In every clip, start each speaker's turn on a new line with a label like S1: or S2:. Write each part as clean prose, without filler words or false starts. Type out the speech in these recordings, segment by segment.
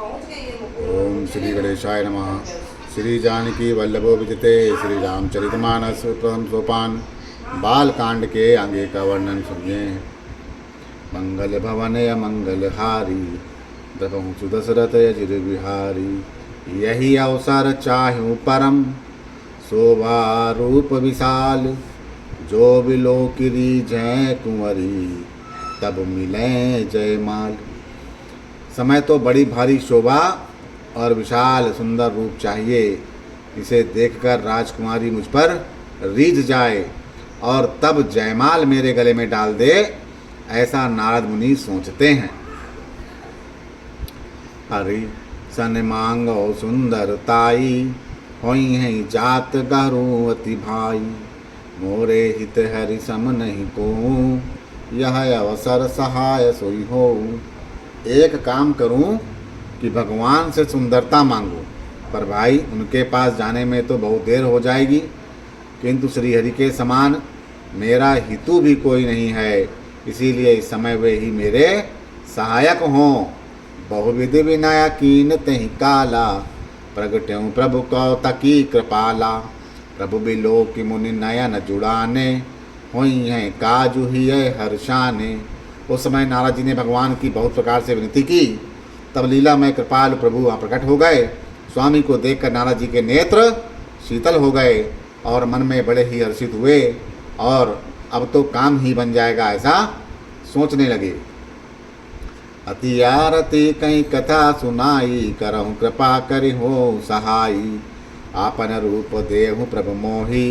S1: ओम श्री गणेशाय नमः। श्री जानकी वल्लभो विजते श्री रामचरितमानस प्रथम सोपान बालकांड के आगे का वर्णन सुनिए। मंगल भवनय मंगलहारी द्रवहु सुदशरथ अजिर बिहारी। यही अवसर चाहूँ परम शोभा रूप विशाल। जो बिलो किरी जय कुंवरी तब मिले जयमाल। समय तो बड़ी भारी शोभा और विशाल सुंदर रूप चाहिए। इसे देखकर राजकुमारी मुझ पर रीझ जाए और तब जयमाल मेरे गले में डाल दे, ऐसा नारद मुनि सोचते हैं। हरि सन मांगो सुंदर ताई होई है जात गहरु अति भाई। मोरे हित हरि सम नहीं को यह अवसर सहाय सोई हो। एक काम करूं कि भगवान से सुंदरता मांगूं, पर भाई उनके पास जाने में तो बहुत देर हो जाएगी। किंतु श्रीहरि के समान मेरा हितु भी कोई नहीं है, इसीलिए इस समय वे ही मेरे सहायक हों। बहुविध विनय कीन तहि काला प्रगट्यं प्रभु कौतकी कृपाला। प्रभु बिलो की मुनि नयन जुड़ाने होई हैं काजु ही हर्षाने। उस समय नारद जी ने भगवान की बहुत प्रकार से विनती की। तब लीला में कृपालु प्रभु वहाँ प्रकट हो गए। स्वामी को देखकर नारद जी के नेत्र शीतल हो गए और मन में बड़े ही हर्षित हुए और अब तो काम ही बन जाएगा ऐसा सोचने लगे। अति आरती कई कथा सुनाई करहु कृपा करि हो सहाई। आपन रूप देहु प्रभु मोही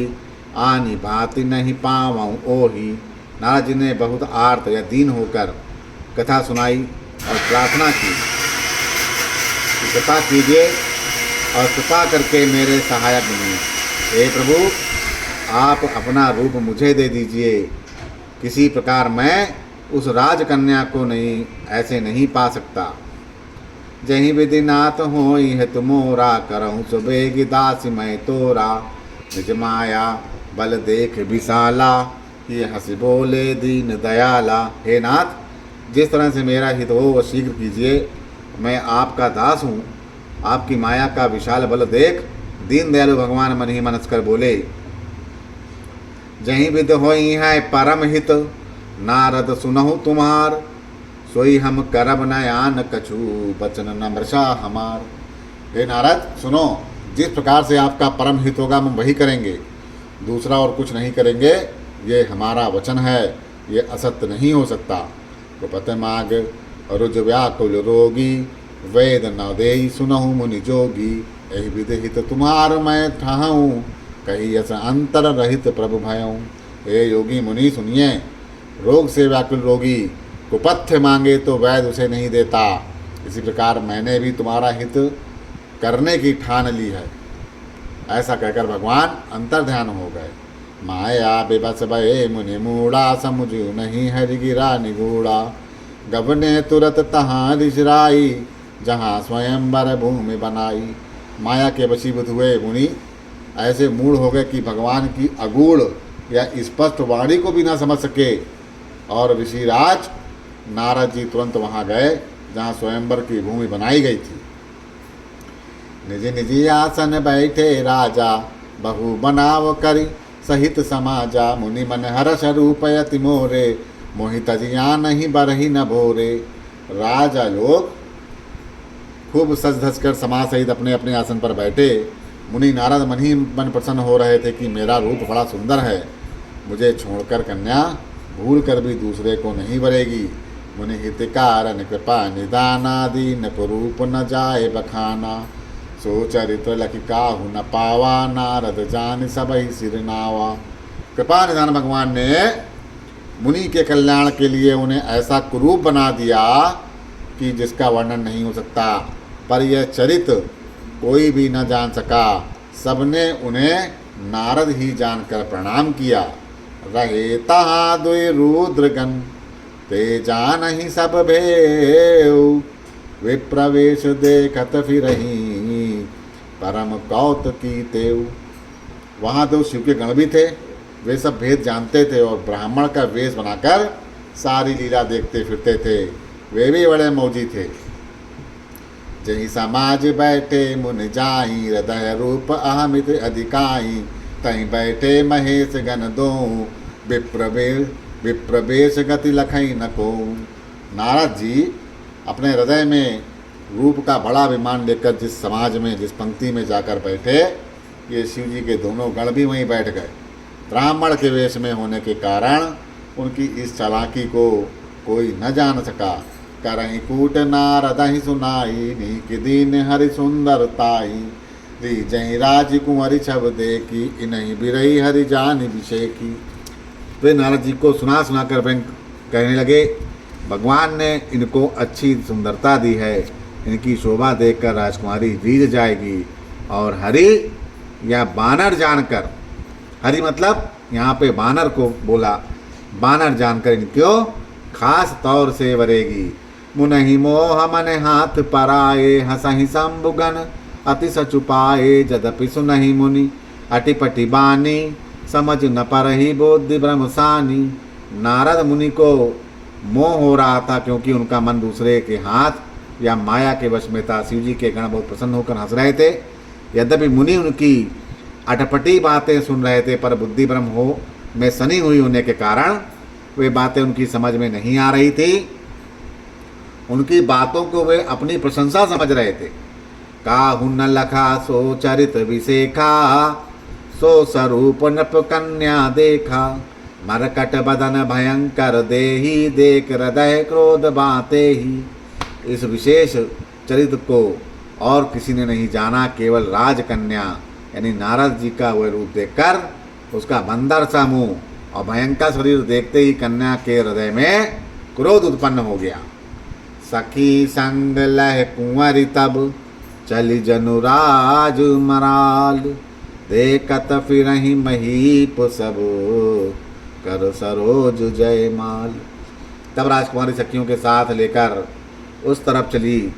S1: आनी भांति नहीं पावऊँ ओही। नारद जी ने बहुत आर्त या दीन होकर कथा सुनाई और प्रार्थना की, कृपा कीजिए और कृपा करके मेरे सहायक बनिए। हे प्रभु, आप अपना रूप मुझे दे दीजिए। किसी प्रकार मैं उस राजकन्या को नहीं ऐसे नहीं पा सकता। जहीं विधि नाथ होई है तुमोरा करहूँ सुबेगी दासी मैं तोरा। निज माया बल देख विशाला ये हंस बोले दीन दयाला। हे नाथ, जिस तरह से मेरा हित हो वह शीघ्र कीजिए। मैं आपका दास हूँ। आपकी माया का विशाल बल देख दीन दयालु भगवान मन ही मनस कर बोले। जहीं विध होई है परम हित नारद सुनहु तुम्हार। सोई हम करब नयान कछु बचन न मृषा हमार। हे नारद सुनो, जिस प्रकार से आपका परम हित होगा हम वही करेंगे, दूसरा और कुछ नहीं करेंगे। ये हमारा वचन है, ये असत्य नहीं हो सकता। गोपत माग रुज व्याकुल रोगी वेद न देई सुनहु मुनि जोगी। यही विधि हित तुम्हार मैं ठाहूँ कही यस अंतर रहित प्रभु भयऊँ। हे योगी मुनि सुनिए, रोग से व्याकुल रोगी कुपथ्य मांगे तो वैद उसे नहीं देता। इसी प्रकार मैंने भी तुम्हारा हित करने की ठान ली है। ऐसा कहकर भगवान अंतर ध्यान हो गए। माया बेबस भये मुनि मूढ़ा समुझु नहीं हरि गिरा निगूढ़ा। गबने तुरत तहाँ रिशराई जहाँ स्वयंवर भूमि बनाई। माया के वशीभूत हुए मुनि ऐसे मूढ़ हो गए कि भगवान की अगूढ़ या स्पष्ट वाणी को भी ना समझ सके। और ऋषिराज नारद जी तुरंत वहाँ गए जहाँ स्वयंवर की भूमि बनाई गई थी। निज निज आसन बैठे राजा बहु बनाव करी सहित समाजा। मुनि मन हर्ष रूपयति मोरे मोहित जिया नहीं बरही न भोरे। राजा लोग खूब सज धज कर समाज सहित अपने अपने आसन पर बैठे। मुनि नारद मन ही मन प्रसन्न हो रहे थे कि मेरा रूप बड़ा सुंदर है, मुझे छोड़कर कन्या भूल कर भी दूसरे को नहीं बरेगी। मुनि हितकारन कृपा निदानादि न कुरूप न जाए बखाना। सो चरित्र लखि काहू न पावा नारद जान सबहि सिर नावा। कृपा निधान भगवान ने मुनि के कल्याण के लिए उन्हें ऐसा कुरूप बना दिया कि जिसका वर्णन नहीं हो सकता। पर यह चरित्र कोई भी न जान सका, सबने उन्हें नारद ही जानकर प्रणाम किया। रहे तहाँ दुई रुद्रगण ते जान ही सब भेऊ। वे प्रवेश देखत फिरहीं परम कौतुकी तेऊ। वहाँ दो शिव के गण भी थे, वे सब भेद जानते थे और ब्राह्मण का वेश बनाकर सारी लीला देखते फिरते थे। वे भी बड़े मौजी थे। जही समाज बैठे मुनि जाई, हृदय रूप अहमित अधिकाई, तहीं बैठे महेश गण दो, विप्रवेश गति लखई न को। नारद जी अपने हृदय में रूप का बड़ा अभिमान लेकर जिस समाज में, जिस पंक्ति में जाकर बैठे, ये शिव जी के दोनों गण भी वहीं बैठ गए। ब्राह्मण के वेश में होने के कारण उनकी इस चालाकी को कोई न जान सका। करहीं कूट नारद ही सुनाई, नीक दीन हरि सुंदरताई, री जय राज कुंवरी छब देखी, इन्हीं बिरही हरि जान विषेकी। वे नारद जी को सुना सुनाकर कहने लगे, भगवान ने इनको अच्छी सुंदरता दी है, इनकी शोभा देखकर राजकुमारी रीझ जाएगी। और हरि या बानर जानकर, हरि मतलब यहाँ पे बानर को बोला, बानर जानकर इनको खास तौर से वरेगी। मुनहि मोह मन हाथ पराए, हसहि शंभुगन अति सचुपाए, जदपि सुनहि मुनि अटिपटि बानी, समझ न परहि बोधि ब्रह्मसानी। नारद मुनि को मोह हो रहा था, क्योंकि उनका मन दूसरे के हाथ या माया के वश में था। शिव जी के गण बहुत प्रसन्न होकर हंस रहे थे। यद्यपि मुनि उनकी अटपटी बातें सुन रहे थे, पर बुद्धि ब्रह्म हो में सनी हुई होने के कारण वे बातें उनकी समझ में नहीं आ रही थी। उनकी बातों को वे अपनी प्रशंसा समझ रहे थे। काहु न लखा सो चरित विशेखा, सो स्वरूप नृप कन्या देखा, मरकट बदन भयंकर देही, देख हृदय क्रोध बाते ही। इस विशेष चरित्र को और किसी ने नहीं जाना, केवल राजकन्या यानी नारद जी का वह रूप देखकर उसका बंदर सा मुंह और भयंकर शरीर देखते ही कन्या के हृदय में क्रोध उत्पन्न हो गया। सखी संग लह कुंवरी तब, चली जनुराज मराल, देखत फिरहि महीप सब, कर सरोज जयमाल। तब राजकुमारी सखियों के साथ लेकर उस तरफ चली,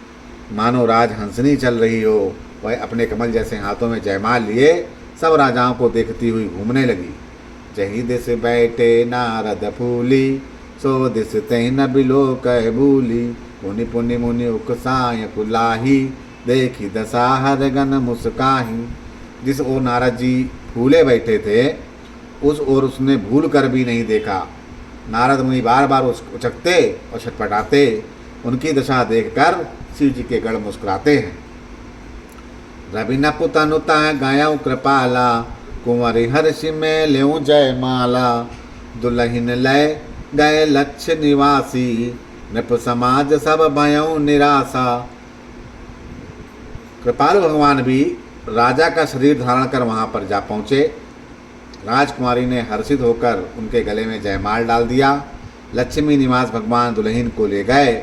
S1: मानो राज हंसनी चल रही हो। वह अपने कमल जैसे हाथों में जयमाल लिए सब राजाओं को देखती हुई घूमने लगी। जही दिस बैठे नारद फूली, सो दिस तही न बिलो कह भूली, पुनि पुनि मुनि उकसाय कुलाही, देखी दसाहर गण मुस्काही। जिस ओर नारद जी फूले बैठे थे, उस ओर उसने भूल कर भी नहीं देखा। नारद मुनि बार बार उचकते और छटपटाते, उनकी दशा देखकर शिव जी के गण मुस्कुराते हैं। रवि न पुतनुता गायऊ कृपाला, कुंवरी हर्ष में लेऊ जयमाला, दुल्हन लय गए लक्ष्य निवासी, नृप समाज सब भयऊ निराशा। कृपालु भगवान भी राजा का शरीर धारण कर वहां पर जा पहुँचे। राजकुमारी ने हर्षित होकर उनके गले में जयमाल डाल दिया। लक्ष्मी निवास भगवान दुल्हन को ले गए।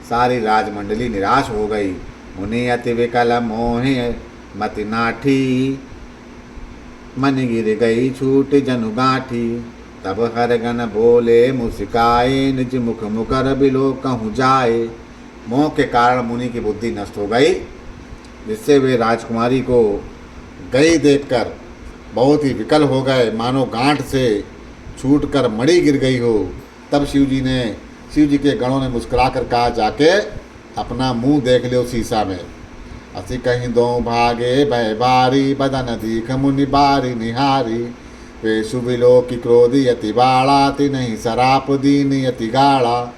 S1: सारी राजमंडली निराश हो गई। मुनि अति विकल मोहे मति नाठी, मन गिर गई छूट जनु गाठी, तब हरगन बोले मुस्काए, निज मुख मुकर बिलो कहूँ जाए। मोह के कारण मुनि की बुद्धि नष्ट हो गई, जिससे वे राजकुमारी को गई देखकर बहुत ही विकल हो गए, मानो गांठ से छूटकर मणि गिर गई हो। तब शिव जी के गणों ने मुस्कुरा कर कहा, जाके अपना मुंह देख लो शीशा में। असी कहीं दो भागे भय भारी, बदन दीख मुनि बारी निहारी, वे शुभिलो की क्रोधी यति बाड़ा, ति नहीं सराप दीन यति गाड़ा।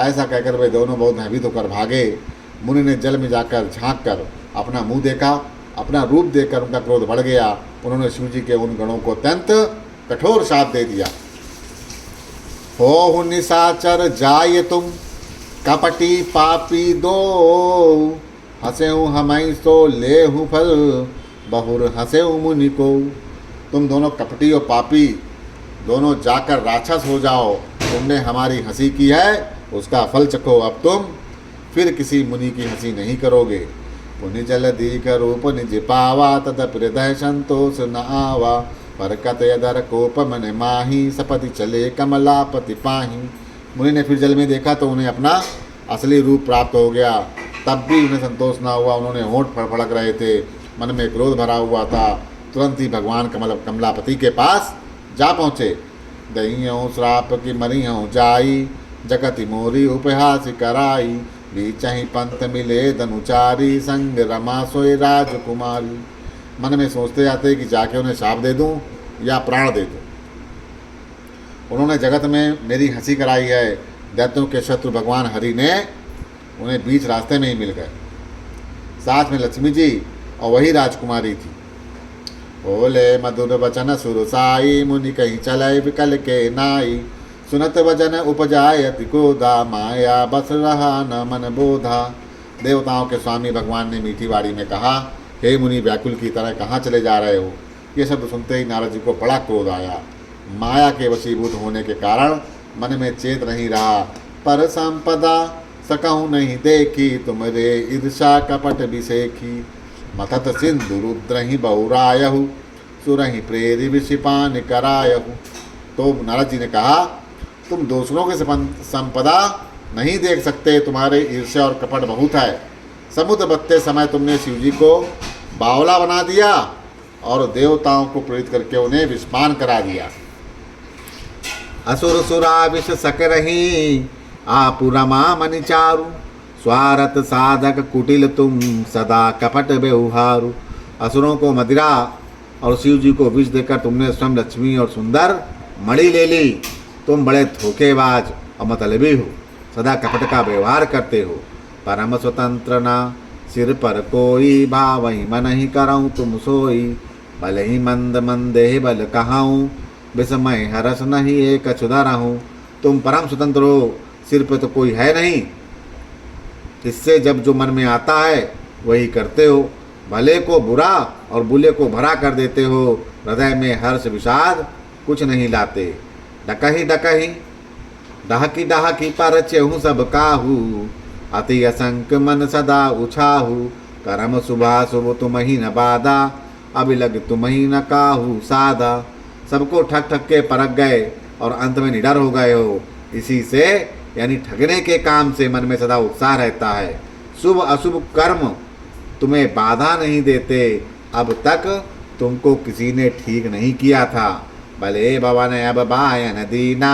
S1: ऐसा कहकर वे दोनों बहुत भयभीत होकर भागे। मुनि ने जल में जाकर झांक कर अपना मुंह देखा। अपना रूप देखकर उनका क्रोध बढ़ गया। उन्होंने शिव जी के उन गणों को अत्यंत कठोर शाप दे दिया। हो निशाचर जाय तुम, कपटी पापी दो, हंसेऊ हमई सो लेहु फल, बहुर हंसेऊ मुनि को। तुम दोनों कपटी और पापी दोनों जाकर राक्षस हो जाओ। तुमने हमारी हंसी की है, उसका फल चखो। अब तुम फिर किसी मुनि की हंसी नहीं करोगे। पुनि जल दीख रूप निज पावा, तदप हृदय संतोष न आवा, परकत यदर कोप मन माही, सपति चले कमलापति पाही। मुनि ने फिर जल में देखा तो उन्हें अपना असली रूप प्राप्त हो गया। तब भी उन्हें संतोष न हुआ। उन्होंने होंठ फड़फड़क रहे थे, मन में क्रोध भरा हुआ था। तुरंत ही भगवान कमलापति के पास जा पहुँचे। दईयों श्राप की मरियों जाई, जगति मोरी उपहास कराई, बीचहि पंथ मिले धनुचारी, संग रमा सोई राजकुमारी। मन में सोचते जाते कि जाके उन्हें शाप दे दूं या प्राण दे दूं। उन्होंने जगत में मेरी हंसी कराई है। दैत्यों के शत्रु भगवान हरि ने उन्हें बीच रास्ते में ही मिल गए। साथ में लक्ष्मी जी और वही राजकुमारी थी। बोले मधुर वचन सुरसाई, मुनि कहीं चले विकल के नाई। सुनत वचन उपजायति क्रोधा, माया बस रहा न मन बोधा। देवताओं के स्वामी भगवान ने मीठी वाणी में कहा, हे मुनि, व्याकुल की तरह कहाँ चले जा रहे हो। ये शब्द सुनते ही नारद जी को बड़ा क्रोध आया। माया के वशीभूत होने के कारण मन में चेत नहीं रहा। पर संपदा सकहूँ नहीं देखी, तुमरे ईर्षा कपट विसेखी। मथत सिंधु रुद्रहि बहुरायहु, सुरहि प्रेरि विषिपान करायहु। तो नारद जी ने कहा, तुम दूसरों के संपदा नहीं देख सकते, तुम्हारे ईर्ष्या और कपट बहुत है। समुद्र बत्ते समय तुमने शिव जी को बावला बना दिया और देवताओं को प्रेरित करके उन्हें विस्मान करा दिया। असुर सुरा विष सकरही, आपुरमा मनि चारु। स्वारथ साधक कुटिल तुम, सदा कपट व्यवहारु। असुरों को मदिरा और शिव जी को विष देकर तुमने स्वयं लक्ष्मी और सुंदर मणि ले ली। तुम बड़े धोखेबाज और मतलबी हो, सदा कपट का व्यवहार करते हो। परम स्वतंत्र ना सिर पर कोई, भावहि मन ही करऊँ तुम सोई। भल ही मंद मंदे बल कहाऊँ, विस्मय हरस नहीं एक क्षुधा रहूँ। तुम परम स्वतंत्र हो, सिर पर तो कोई है नहीं, इससे जब जो मन में आता है वही करते हो। भले को बुरा और बुरे को भरा कर देते हो, हृदय में हर्ष विषाद कुछ नहीं लाते। डकही डकही डहकी डहकी पर चेहू सब काहू, अति असंक मन सदा उछाहू। करम शुभा शुभ तुम ही न बाधा, अभिलग तुम ही न काहू साधा। सबको ठग ठग के परख गए और अंत में निडर हो गए हो। इसी से यानी ठगने के काम से मन में सदा उत्साह रहता है। शुभ अशुभ कर्म तुम्हें बाधा नहीं देते। अब तक तुमको किसी ने ठीक नहीं किया था। भले भवन अब बायन दीना,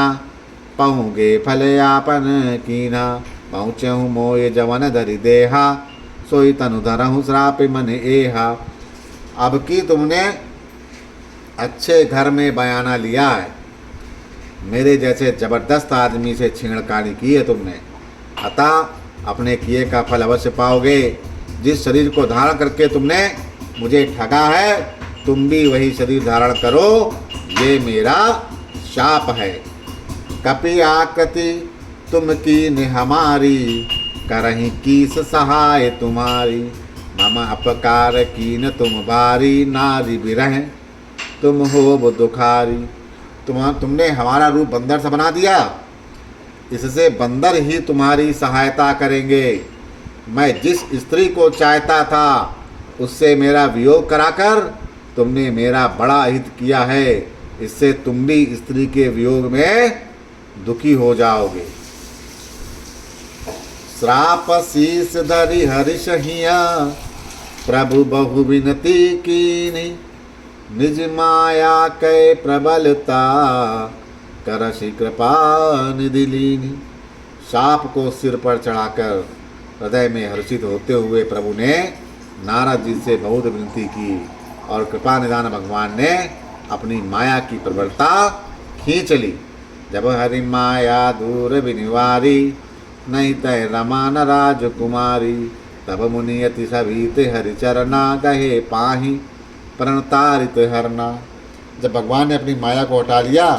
S1: पहुँगे फल आपन कीना। पहुँचहूँ मोय जवन धरि देहा, सोई तनु धरहूँ श्राप मन एहा। अब की तुमने अच्छे घर में बयाना लिया है, मेरे जैसे जबरदस्त आदमी से छेड़खानी की है तुमने, अतः अपने किए का फल अवश्य पाओगे। जिस शरीर को धारण करके तुमने मुझे ठगा है, तुम भी वही शरीर धारण करो, ये मेरा शाप है। कपि आकृति तुम कीन हमारी, करहीं कीस सहाय तुम्हारी। मम अपकार कीन तुम भारी, नारी बिरह तुम हो दुखारी। तुमने हमारा रूप बंदर सा बना दिया, इससे बंदर ही तुम्हारी सहायता करेंगे। मैं जिस स्त्री को चाहता था उससे मेरा वियोग कराकर तुमने मेरा बड़ा हित किया है, इससे तुम भी स्त्री के वियोग में दुखी हो जाओगे। श्राप शीस धरि हरिषहिया, प्रभु बहु विनती कीनी। निज माया कै प्रबलता, करसि कृपा निधि लीनी। साप को सिर पर चढ़ाकर हृदय में हर्षित होते हुए प्रभु ने नारद जी से बहुत विनती की और कृपा निधान भगवान ने अपनी माया की प्रबलता खींच ली। जब हरि माया दूर बिनिवारी, नहीं तय रमा न राजकुमारी। तब मुनियति सभीत हरिचरना, गहे पाही प्रणतारित हरना। जब भगवान ने अपनी माया को हटा लिया,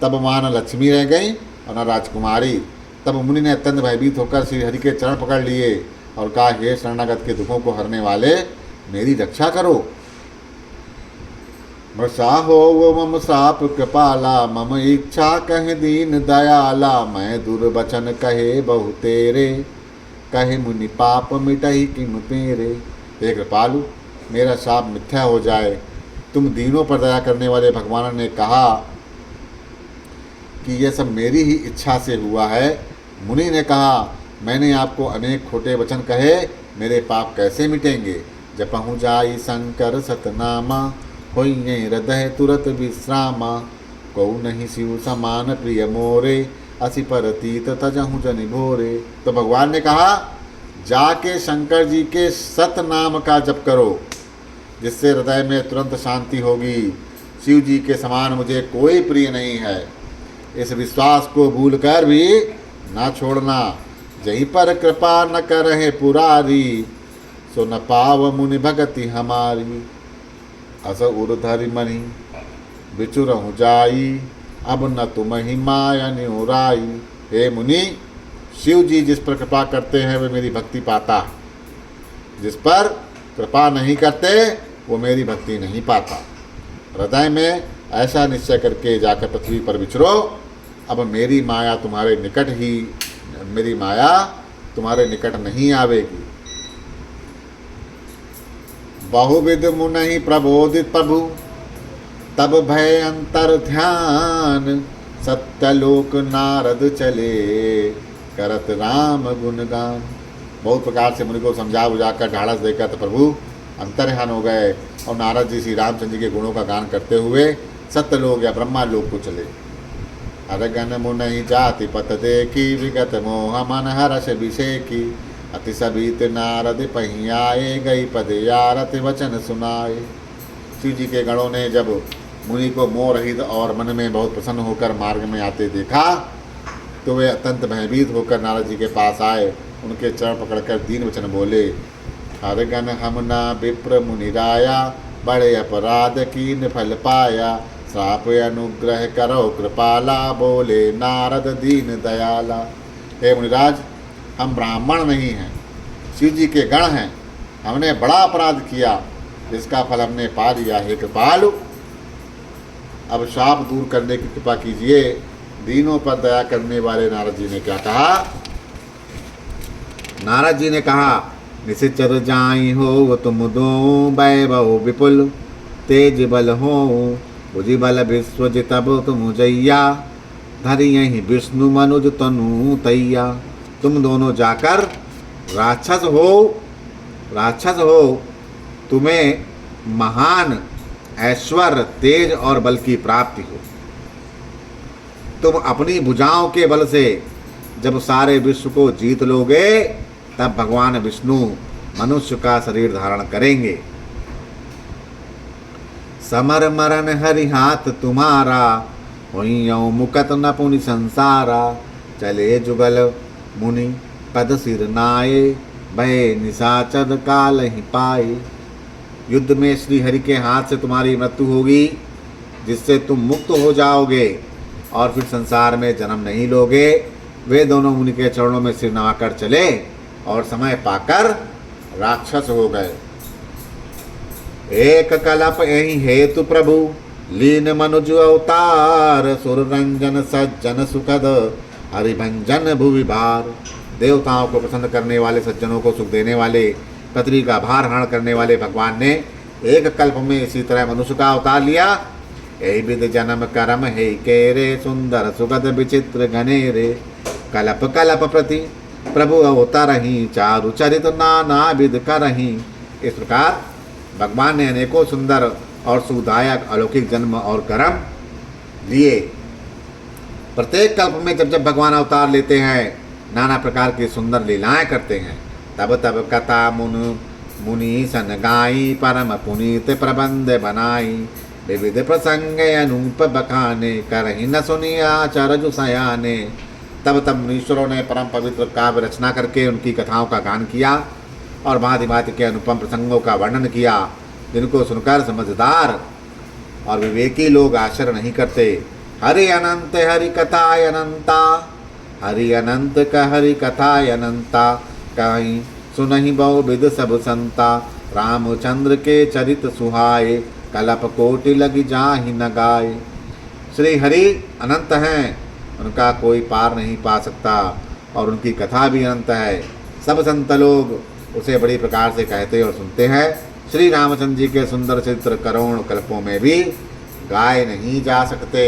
S1: तब वहाँ न लक्ष्मी रह गई और न राजकुमारी। तब मुनि ने अत्यंत भयभीत होकर श्री हरि के चरण पकड़ लिए और कहा, हे शरणागत के दुखों को हरने वाले, मेरी रक्षा करो। मृषा हो वो मम श्राप कृपाला, मम इच्छा कहे दीन दयाला। मैं दुर्वचन कहे बहु तेरे, कहे मुनि पाप मिटहि किम पेरे। हे कृपालु, मेरा शाप मिथ्या हो जाए। तुम दीनों पर दया करने वाले भगवान ने कहा कि यह सब मेरी ही इच्छा से हुआ है। मुनि ने कहा, मैंने आपको अनेक खोटे वचन कहे, मेरे पाप कैसे मिटेंगे। जपहु जाई शंकर सतनामा, होई हृदय तुरत विश्रामा। कहु नहीं शिव समान प्रिय मोरे, असि परतीत तजहु जनि भोरे। तो भगवान ने कहा जाके शंकर जी के सत नाम का जप करो, जिससे हृदय में तुरंत शांति होगी। शिव जी के समान मुझे कोई प्रिय नहीं है, इस विश्वास को भूलकर भी ना छोड़ना। जहीं पर कृपा न करहे पुरारी, सो न पाव मुनि भगति हमारी। अस उर्धरि मणि बिचुरहु जाई, अब न तुम ही माया निउराई। हे मुनि, शिव जी जिस पर कृपा करते हैं वे मेरी भक्ति पाता, जिस पर कृपा नहीं करते वो मेरी भक्ति नहीं पाता। हृदय में ऐसा निश्चय करके जाकर पृथ्वी पर विचरो। अब मेरी माया तुम्हारे निकट नहीं आवेगी। बहुविध मुनि प्रबोधित प्रभु, तब भय अंतर ध्यान। सत्यलोक नारद चले, करत राम गुणगान। बहुत प्रकार से मुनि को समझा बुझाकर ढाढ़स देकर तो प्रभु अंतर्ध्यान हो गए और नारद जी श्री रामचंद्र जी के गुणों का गान करते हुए सत्यलोक या ब्रह्मा लोक को चले। अरगन मुनि जाति पत देखी, विगत मोह मन हर्ष विषेकी। अति सबीत नारद पहियाए, गई पद यारत वचन सुनाए। शिव जी के गणों ने जब मुनि को मोह रहित और मन में बहुत प्रसन्न होकर मार्ग में आते देखा तो वे अत्यंत भयभीत होकर नारद जी के पास आए। उनके चरण पकड़कर दीन वचन बोले, हरगन हम ना विप्र मुनिराया, बड़े अपराध कीन फल पाया। श्राप अनुग्रह करो कृपाला, बोले नारद दीन दयाला। हे मुनिराज, हम ब्राह्मण नहीं हैं, शिव जी के गण हैं। हमने बड़ा अपराध किया, जिसका फल हमने पा लिया। हे कृपालु, अब शाप दूर करने की कृपा कीजिए। दीनों पर दया करने वाले नारद जी ने क्या कहा? नारद जी ने कहा, निशिचर जाई हो तुम दो, वैभव विपुल तेज बल हो। भुजि बल विश्व जितब तुम जैया, धरि यही विष्णु मनुज तनु तैया। तुम दोनों जाकर राक्षस हो, तुम्हें महान ऐश्वर्य, तेज और बल की प्राप्ति हो। तुम अपनी भुजाओं के बल से जब सारे विश्व को जीत लोगे, तब भगवान विष्णु मनुष्य का शरीर धारण करेंगे। समर मरण हरि हाथ तुम्हारा, होइयो मुकत न पुनि संसारा। चले जुगल मुनि पद सिर नाये, भय निशाचर काल ही पाए। युद्ध में श्री हरि के हाथ से तुम्हारी मृत्यु होगी, जिससे तुम मुक्त हो जाओगे और फिर संसार में जन्म नहीं लोगे। वे दोनों मुनि के चरणों में सिर नवाकर चले और समय पाकर राक्षस हो गए। एक कलप यही हेतु प्रभु, लीन मनुज अवतार। सुर रंजन सज्जन सुखद, हरिभंजन भुवि भार। देवताओं को प्रसन्न करने वाले, सज्जनों को सुख देने वाले, पृथ्वी का भार हरण करने वाले भगवान ने एक कल्प में इसी तरह मनुष्य का अवतार लिया। यही विध जन्म कर्म हे केरे, सुंदर सुगध विचित्र घनेरे। कलप कलप प्रति प्रभु अवतारहि, चारु चरित नाना विध करहि। इस प्रकार भगवान ने अनेकों सुंदर और सुखदायक अलौकिक जन्म और कर्म लिए। प्रत्येक कल्प में जब जब भगवान अवतार लेते हैं, नाना प्रकार की सुंदर लीलाएं करते हैं। तब तब कथा मुनि सन गाई, परम पुनीत प्रबंध बनाई। विविध प्रसंग अनूप बखाने, करहि न सुनिया चरजु सयाने। तब तब मुनीश्वरों ने परम पवित्र काव्य रचना करके उनकी कथाओं का गान किया और भांति भांति के अनुपम प्रसंगों का वर्णन किया, जिनको सुनकर समझदार और विवेकी लोग आश्चर्य नहीं करते। हरि अनंत हरि कथाय अनंता, हरि अनंत का हरि कथाय अनंता। कहीं सुनहि बहुविध सब संता, रामचंद्र के चरित सुहाए। कलप कोटि लगी जाहि न गाए। श्री हरि अनंत हैं, उनका कोई पार नहीं पा सकता और उनकी कथा भी अनंत है। सब संत लोग उसे बड़ी प्रकार से कहते और सुनते हैं। श्री रामचंद्र जी के सुंदर चित्र करोड़ कल्पों में भी गाए नहीं जा सकते।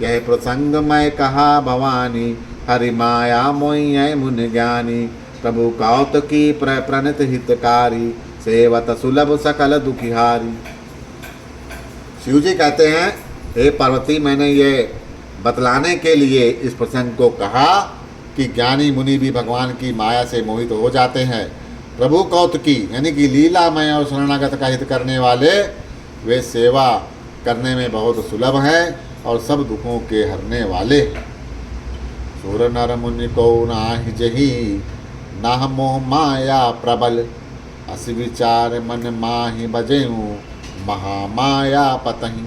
S1: यह प्रसंग मैं कहा भवानी, हरि माया मोहि मुनि ज्ञानी। प्रभु कौतुकी प्रणत हितकारी, सेवत सुलभ सकल दुखिहारी। शिव जी कहते हैं, हे पार्वती, मैंने ये बतलाने के लिए इस प्रसंग को कहा कि ज्ञानी मुनि भी भगवान की माया से मोहित हो जाते हैं प्रभु कौतुकी यानी कि लीलामय और शरणागत का हित करने वाले वे सेवा करने में बहुत सुलभ हैं और सब दुखों के हरने वाले। सुर नर मुनि को नाहि जही नाह मोह माया प्रबल अस विचार मन माहि बजेऊ महामाया पतही।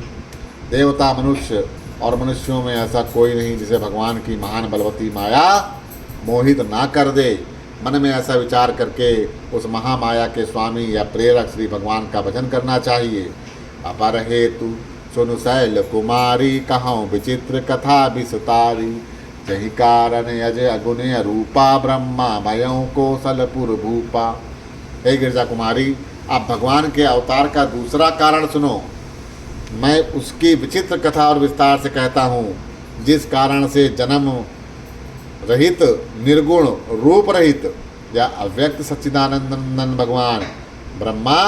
S1: देवता मनुष्य और मनुष्यों में ऐसा कोई नहीं जिसे भगवान की महान बलवती माया मोहित ना कर दे। मन में ऐसा विचार करके उस महामाया के स्वामी या प्रेरक श्री भगवान का भजन करना चाहिए। अपर हेतु सुनु शैल कुमारी कहाँ विचित्र कथा विस्तारी जही कारण अज अगुने रूपा ब्रह्मा भयों कौशलपुर भूपा। हे गिरजा कुमारी, आप भगवान के अवतार का दूसरा कारण सुनो। मैं उसकी विचित्र कथा और विस्तार से कहता हूँ, जिस कारण से जन्म रहित निर्गुण रूप रहित या अव्यक्त सच्चिदानंदन भगवान ब्रह्मा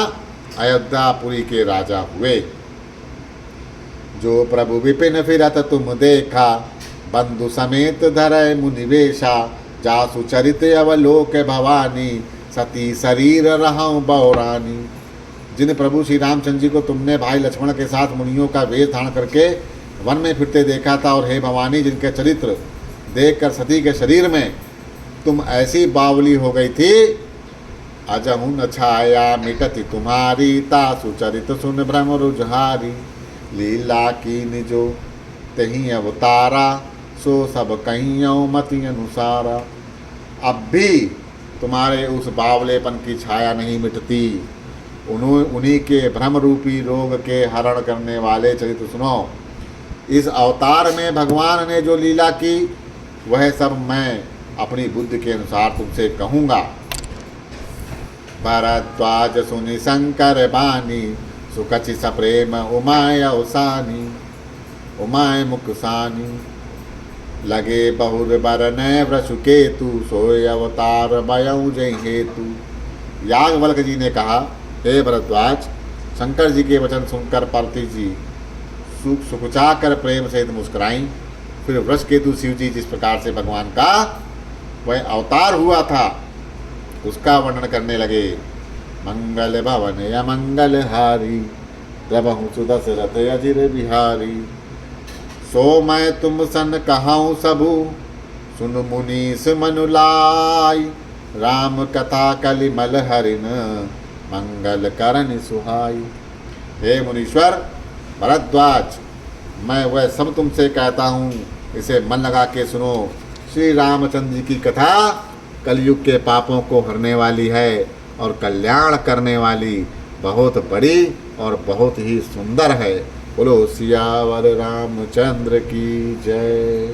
S1: अयोध्यापुरी के राजा हुए। जो प्रभु विपिन फिरत तुम देखा बंधु समेत धरय मुनिवेशा जासु चरित अवलोक भवानी सती शरीर रहूं बौरानी। जिन प्रभु श्री रामचंद्र जी को तुमने भाई लक्ष्मण के साथ मुनियों का वेश धारण करके वन में फिरते देखा था, और हे भवानी, जिनके चरित्र देखकर सती के शरीर में तुम ऐसी बावली हो गई थी, अजहु न छाया मिटती तुम्हारी तासु चरित सुन भ्रम रुझारी। लीला की निजो तही अवतारा सो सब कहियों मति अनुसारा। अब भी तुम्हारे उस बावलेपन की छाया नहीं मिटती। उन्हीं के भ्रम रूपी रोग के हरण करने वाले चरित्र सुनो। इस अवतार में भगवान ने जो लीला की वह सब मैं अपनी बुद्धि के अनुसार तुमसे कहूँगा। भरद्वाज सुनि शंकर बानी सुकचि सप्रेम उमाय अवसानी उमाय मुखसानी। लगे बहुर बरन वृषु केतु सोय अवतार बयऊ जय हेतु। याज्ञवल्क्य जी ने कहा, हे भरद्वाज, शंकर जी के वचन सुनकर पार्वती जी सुकुचा कर प्रेम सहित मुस्कुराई। फिर वृष केतु शिव जी जिस प्रकार से भगवान का वह अवतार हुआ था उसका वर्णन करने लगे। मंगल भवन या मंगल हारी द्रवहु सुदशरथ अजिर बिहारी। सो मैं तुम सन कहाऊँ सबू सुन मुनीस मनुलाई। राम कथा कलिमल हरिन मंगल करन सुहाई। हे मुनीश्वर भरद्वाज, मैं वह सब तुमसे कहता हूँ, इसे मन लगा के सुनो। श्री रामचंद्र जी की कथा कलयुग के पापों को हरने वाली है और कल्याण करने वाली, बहुत बड़ी और बहुत ही सुंदर है। बोलो सियावर रामचंद्र की जय।